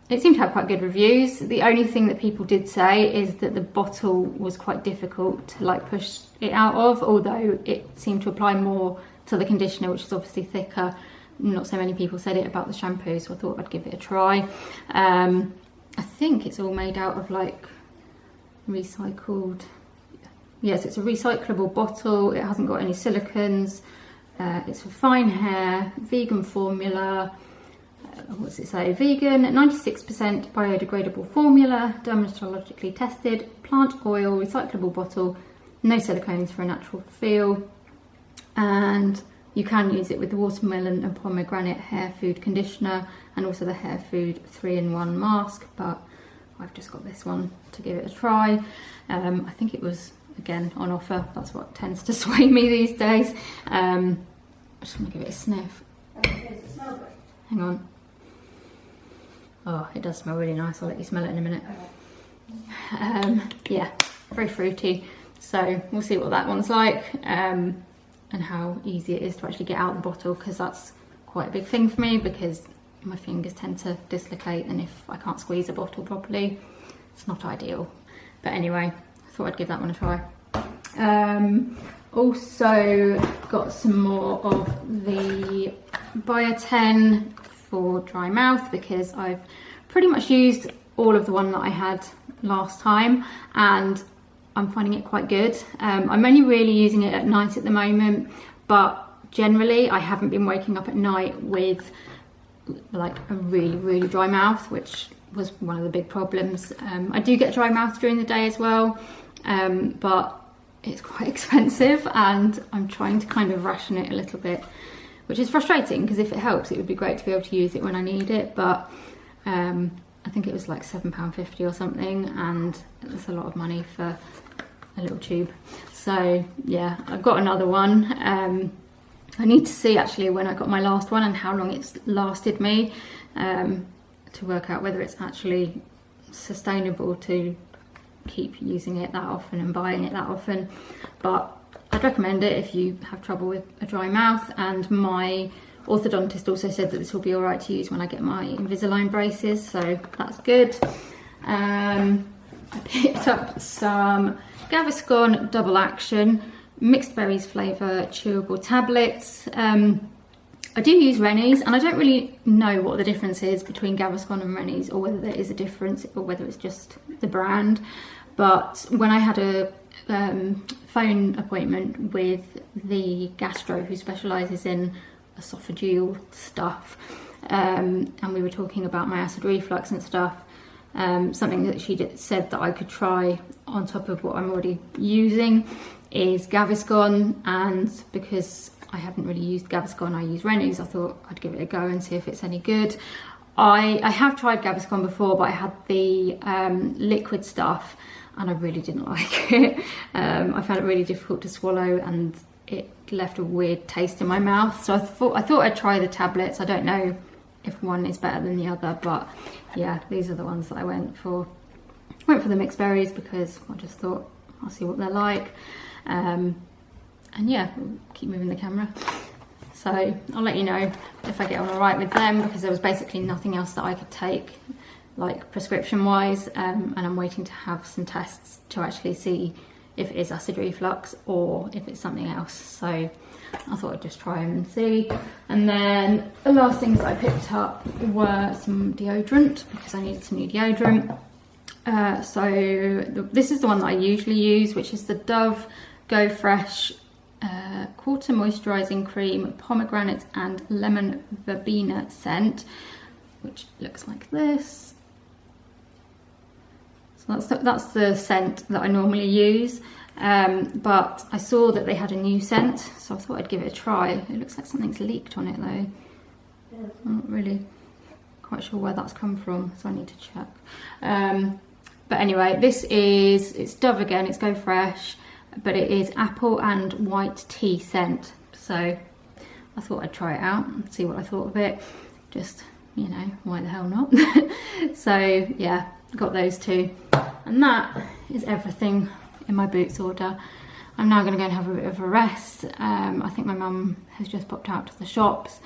Speaker 1: It seemed to have quite good reviews. The only thing that people did say is that the bottle was quite difficult to like push it out of, although it seemed to apply more to the conditioner, which is obviously thicker. Not so many people said it about the shampoo, so I thought I'd give it a try. I think it's all made out of like recycled, yes, it's a recyclable bottle. It hasn't got any silicons. It's for fine hair, vegan formula. What's it say? Vegan, 96% biodegradable formula, dermatologically tested, plant oil, recyclable bottle, no silicones for a natural feel. And you can use it with the watermelon and pomegranate hair food conditioner, and also the hair food 3-in-1 mask, but I've just got this one to give it a try. I think it was, again, on offer. That's what tends to sway me these days. I just want to give it a sniff. Hang on. Oh, it does smell really nice. I'll let you smell it in a minute. Yeah, very fruity. So we'll see what that one's like, and how easy it is to actually get out the bottle, because that's quite a big thing for me, because my fingers tend to dislocate, and if I can't squeeze a bottle properly, it's not ideal. But anyway, I thought I'd give that one a try. Also got some more of the Biotin for dry mouth, because I've pretty much used all of the one that I had last time, and I'm finding it quite good. I'm only really using it at night at the moment, but generally I haven't been waking up at night with like a really dry mouth, which was one of the big problems. I do get dry mouth during the day as well, but it's quite expensive, and I'm trying to kind of ration it a little bit, which is frustrating, because if it helps, it would be great to be able to use it when I need it, but I think it was like £7.50 or something, and it's a lot of money for a little tube. So yeah, I've got another one. I need to see actually when I got my last one and how long it's lasted me, to work out whether it's actually sustainable to keep using it that often and buying it that often. But I'd recommend it if you have trouble with a dry mouth, and my orthodontist also said that this will be all right to use when I get my Invisalign braces, so that's good. I picked up some Gaviscon Double Action mixed berries flavour chewable tablets. I do use Rennie's, and I don't really know what the difference is between Gaviscon and Rennie's, or whether there is a difference, or whether it's just the brand. But when I had a phone appointment with the gastro who specialises in esophageal stuff, and we were talking about my acid reflux and stuff, something that she said that I could try on top of what I'm already using is Gaviscon, and because I haven't really used Gaviscon, I use Rennie's, I thought I'd give it a go and see if it's any good. I have tried Gaviscon before, but I had the liquid stuff and I really didn't like it. I found it really difficult to swallow, and it left a weird taste in my mouth, so I thought I'd try the tablets. I don't know if one is better than the other, but yeah, these are the ones that I went for. Went for the mixed berries because I just thought I'll see what they're like, and yeah, we'll keep moving the camera, so I'll let you know if I get on alright with them, because there was basically nothing else that I could take like prescription wise, and I'm waiting to have some tests to actually see if it is acid reflux or if it's something else, so I thought I'd just try them and see. And then the last things I picked up were some deodorant, because I needed some new deodorant. This is the one that I usually use, which is the Dove Go Fresh quarter moisturising cream, pomegranate and lemon verbena scent, which looks like this. So that's the scent that I normally use, but I saw that they had a new scent, so I thought I'd give it a try. It looks like something's leaked on it though. I'm not really quite sure where that's come from, so I need to check. But anyway, it's Dove again, it's Go Fresh, but it is apple and white tea scent. So I thought I'd try it out and see what I thought of it. Just, you know, why the hell not? So yeah, got those two. And that is everything in my Boots order. I'm now going to go and have a bit of a rest. I think my mum has just popped out to the shops,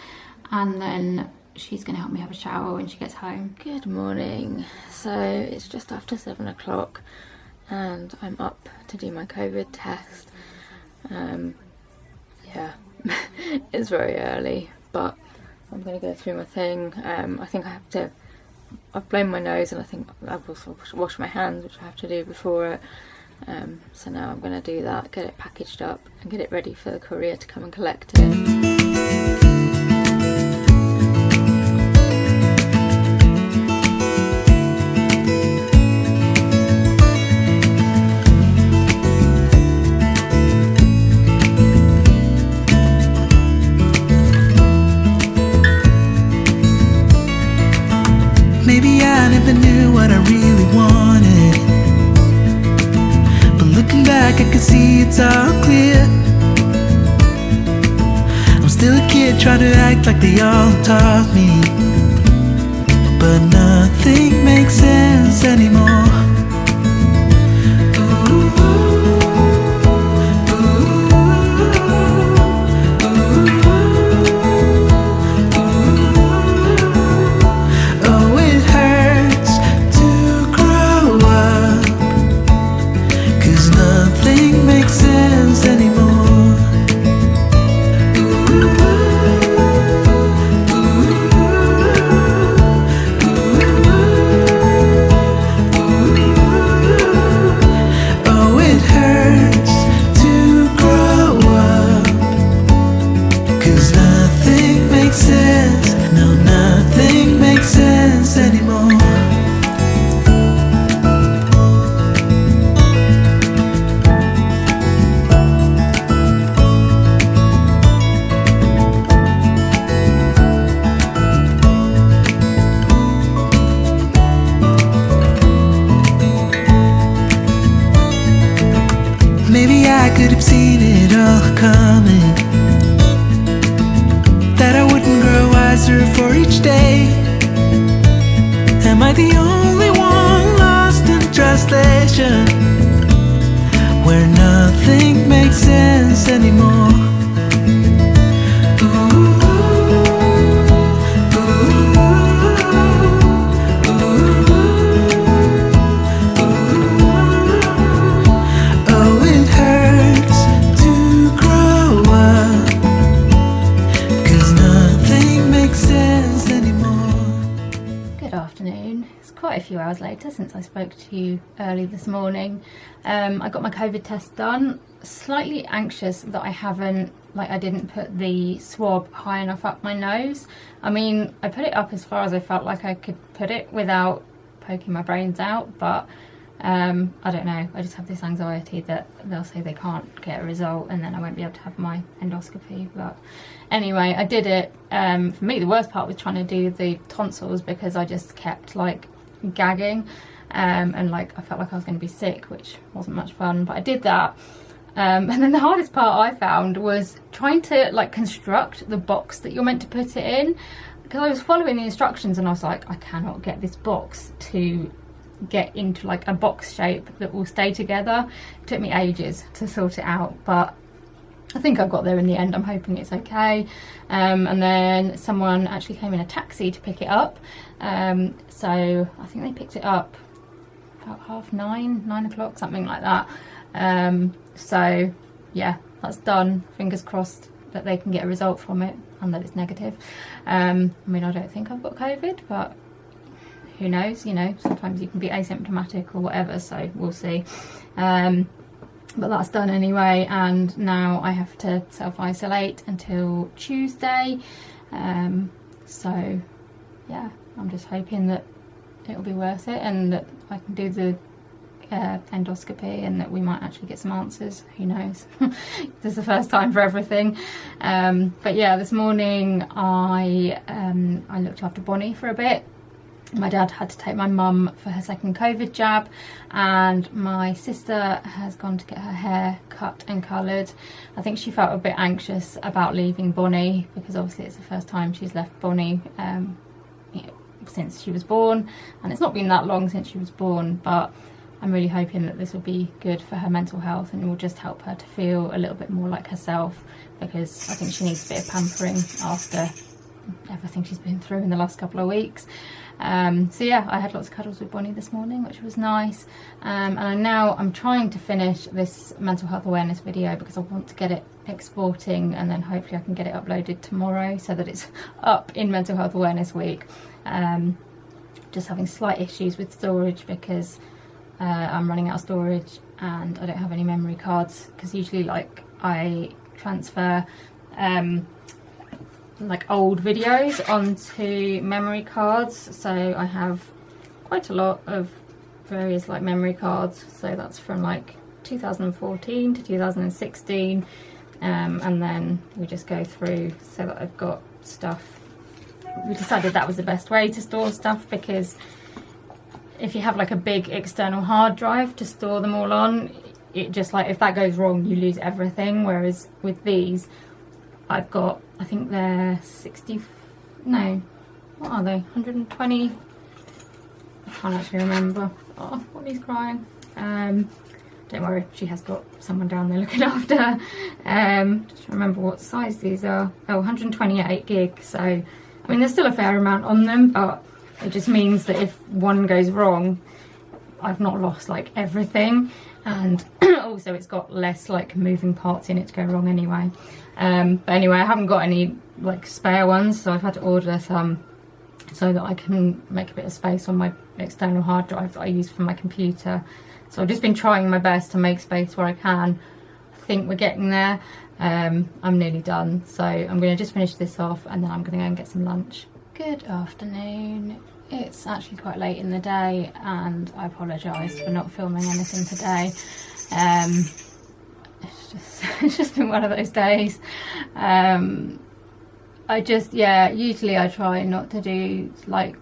Speaker 1: and then she's going to help me have a shower when she gets home. Good morning. So it's just after 7 o'clock and I'm up to do my COVID test. Yeah, it's very early, but I'm going to go through my thing. I think I've blown my nose, and I think I've also washed my hands, which I have to do before it. So now I'm going to do that, get it packaged up and get it ready for the courier to come and collect it.
Speaker 2: Maybe I never knew what I really wanted, but looking back I can see it's all clear. I'm still a kid trying to act like they all taught me, but nothing makes sense anymore. I could have seen it all coming, that I wouldn't grow wiser for each day. Am I the only one lost in translation, where nothing makes sense anymore?
Speaker 1: Quite a few hours later since I spoke to you early this morning. I got my COVID test done. Slightly anxious that I didn't put the swab high enough up my nose. I mean, I put it up as far as I felt like I could put it without poking my brains out, but I don't know, I just have this anxiety that they'll say they can't get a result and then I won't be able to have my endoscopy. But anyway, I did it. For me, the worst part was trying to do the tonsils, because I just kept like gagging and like I felt like I was going to be sick, which wasn't much fun, but I did that. And then the hardest part I found was trying to like construct the box that you're meant to put it in, because I was following the instructions and I was like, I cannot get this box to get into like a box shape that will stay together. It took me ages to sort it out, but I think I got there in the end. I'm hoping it's okay. And then someone actually came in a taxi to pick it up. So I think they picked it up about 9 o'clock, something like that. So yeah, that's done. Fingers crossed that they can get a result from it and that it's negative. I mean, I don't think I've got COVID, but who knows, you know, sometimes you can be asymptomatic or whatever, so we'll see. but that's done anyway, and now I have to self-isolate until Tuesday. So yeah, I'm just hoping that it'll be worth it and that I can do the endoscopy and that we might actually get some answers. Who knows? This is the first time for everything. But yeah, this morning I looked after Bonnie for a bit. My dad had to take my mum for her second COVID jab, and my sister has gone to get her hair cut and coloured. I think she felt a bit anxious about leaving Bonnie because obviously it's the first time she's left Bonnie since she was born, and it's not been that long since she was born, but I'm really hoping that this will be good for her mental health and will just help her to feel a little bit more like herself, because I think she needs a bit of pampering after everything she's been through in the last couple of weeks. So yeah, I had lots of cuddles with Bonnie this morning, which was nice. And I'm trying to finish this mental health awareness video because I want to get it exporting, and then hopefully I can get it uploaded tomorrow so that it's up in Mental Health Awareness Week. Just having slight issues with storage because I'm running out of storage and I don't have any memory cards, because usually like I transfer like old videos onto memory cards, so I have quite a lot of various like memory cards, so that's from like 2014 to 2016, and then we just go through so that I've got stuff. We decided that was the best way to store stuff, because if you have like a big external hard drive to store them all on, it just like, if that goes wrong you lose everything, whereas with these I've got, I think they're 60, no, what are they, 120, I can't actually remember. Oh, Bonnie's crying. Don't worry, she has got someone down there looking after her. Just remember what size these are. Oh, 128 gig, so I mean there's still a fair amount on them, but it just means that if one goes wrong, I've not lost like everything, and also it's got less like moving parts in it to go wrong anyway. But anyway, I haven't got any like spare ones, so I've had to order some so that I can make a bit of space on my external hard drive that I use for my computer. So I've just been trying my best to make space where I can. I think we're getting there. I'm nearly done, so I'm going to just finish this off and then I'm going to go and get some lunch. Good afternoon. It's actually quite late in the day and I apologise for not filming anything today. It's just been one of those days. Usually I try not to do like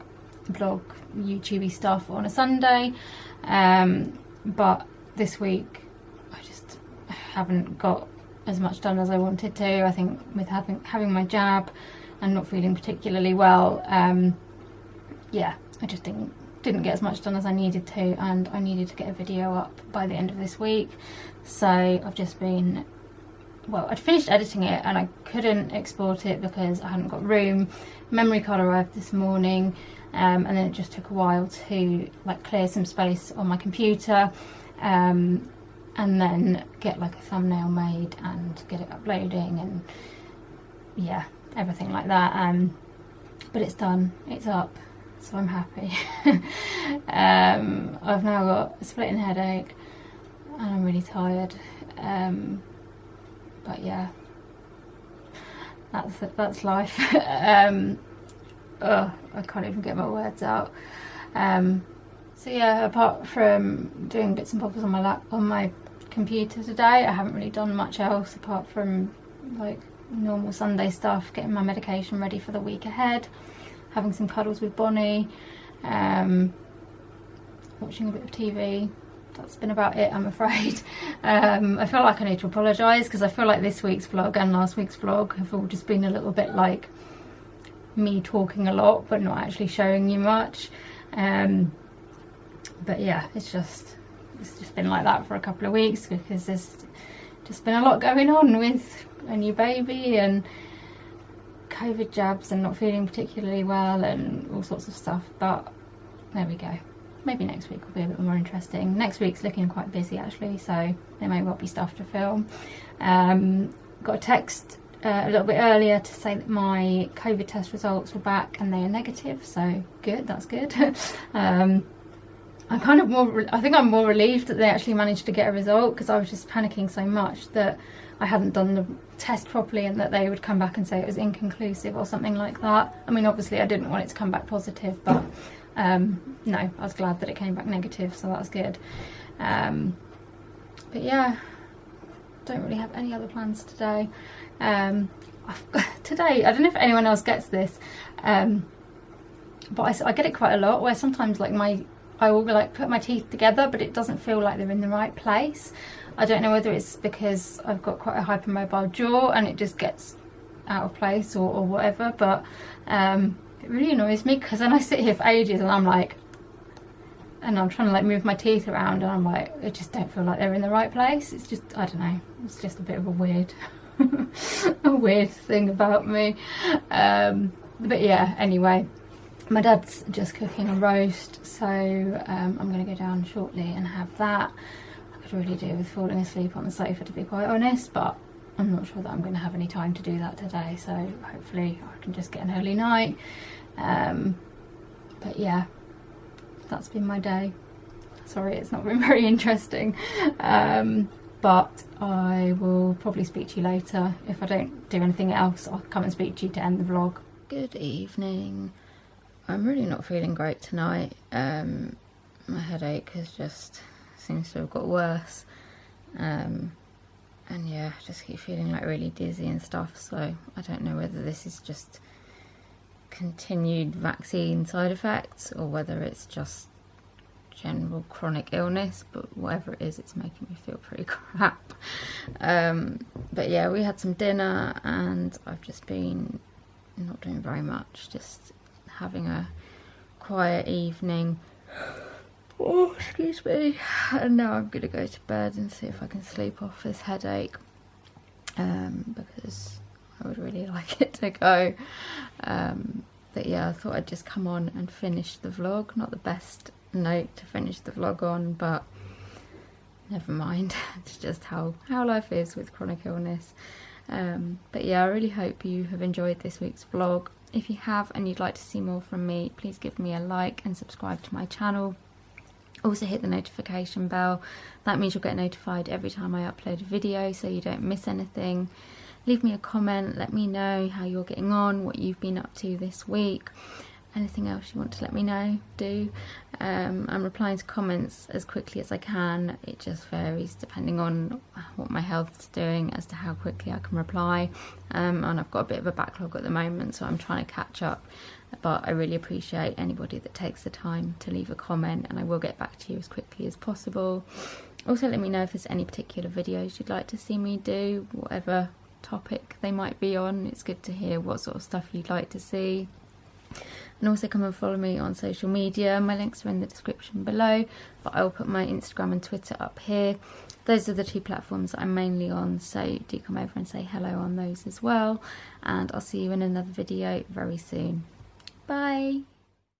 Speaker 1: vlog YouTubey stuff on a Sunday, but this week I just haven't got as much done as I wanted to. I think with having my jab and not feeling particularly well, yeah, I just didn't get as much done as I needed to, and I needed to get a video up by the end of this week. So I've just been, well, I'd finished editing it and I couldn't export it because I hadn't got room. Memory card arrived this morning, and then it just took a while to like clear some space on my computer, and then get like a thumbnail made and get it uploading and yeah, everything like that. But it's done, it's up, so I'm happy. I've now got a splitting headache and I'm really tired, but yeah, that's life. I can't even get my words out. So yeah, apart from doing bits and bobs on my computer today, I haven't really done much else apart from like normal Sunday stuff, getting my medication ready for the week ahead, having some cuddles with Bonnie, watching a bit of TV. That's been about it, I'm afraid. I feel like I need to apologise because I feel like this week's vlog and last week's vlog have all just been a little bit like me talking a lot but not actually showing you much. But yeah, it's just been like that for a couple of weeks because there's just been a lot going on with a new baby and COVID jabs and not feeling particularly well and all sorts of stuff. But there we go. Maybe next week will be a bit more interesting. Next week's looking quite busy actually, so there may well be stuff to film. Got a text a little bit earlier to say that my COVID test results were back and they are negative, so good, that's good. I think I'm more relieved that they actually managed to get a result, because I was just panicking so much that I hadn't done the test properly and that they would come back and say it was inconclusive or something like that. I mean, obviously I didn't want it to come back positive, but no, I was glad that it came back negative, so that's good. But yeah, don't really have any other plans today. Today, I don't know if anyone else gets this, but I get it quite a lot, where sometimes like I will like put my teeth together, but it doesn't feel like they're in the right place. I don't know whether it's because I've got quite a hypermobile jaw and it just gets out of place or whatever, but it really annoys me, because then I sit here for ages and I'm like, and I'm trying to like move my teeth around and I'm like, I just don't feel like they're in the right place. It's just, I don't know, it's just a bit of a weird a weird thing about me. But yeah, anyway, my dad's just cooking a roast, so I'm going to go down shortly and have that. I could really do with falling asleep on the sofa, to be quite honest, but I'm not sure that I'm going to have any time to do that today, so hopefully I can just get an early night. But yeah, that's been my day. Sorry, it's not been very interesting, but I will probably speak to you later. If I don't do anything else, I'll come and speak to you to end the vlog. Good evening. I'm really not feeling great tonight. My headache seems to have got worse, and yeah, I just keep feeling like really dizzy and stuff, so I don't know whether this is just continued vaccine side effects or whether it's just general chronic illness, but whatever it is, it's making me feel pretty crap. But yeah, we had some dinner and I've just been not doing very much, just having a quiet evening. Oh, excuse me. And now I'm gonna go to bed and see if I can sleep off this headache, because I would really like it to go. But yeah, I thought I'd just come on and finish the vlog. Not the best note to finish the vlog on, but never mind. It's just how life is with chronic illness. But yeah, I really hope you have enjoyed this week's vlog. If you have and you'd like to see more from me, please give me a like and subscribe to my channel. Also hit the notification bell. That means you'll get notified every time I upload a video, so you don't miss anything. Leave me a comment, let me know how you're getting on, what you've been up to this week. Anything else you want to let me know, do. I'm replying to comments as quickly as I can. It just varies depending on what my health's doing as to how quickly I can reply. And I've got a bit of a backlog at the moment, so I'm trying to catch up. But I really appreciate anybody that takes the time to leave a comment, and I will get back to you as quickly as possible. Also let me know if there's any particular videos you'd like to see me do, whatever topic they might be on. It's good to hear what sort of stuff you'd like to see. And also come and follow me on social media. My links are in the description below, but I will put my Instagram and Twitter up here. Those are the two platforms that I'm mainly on, so do come over and say hello on those as well. And I'll see you in another video very soon. Bye!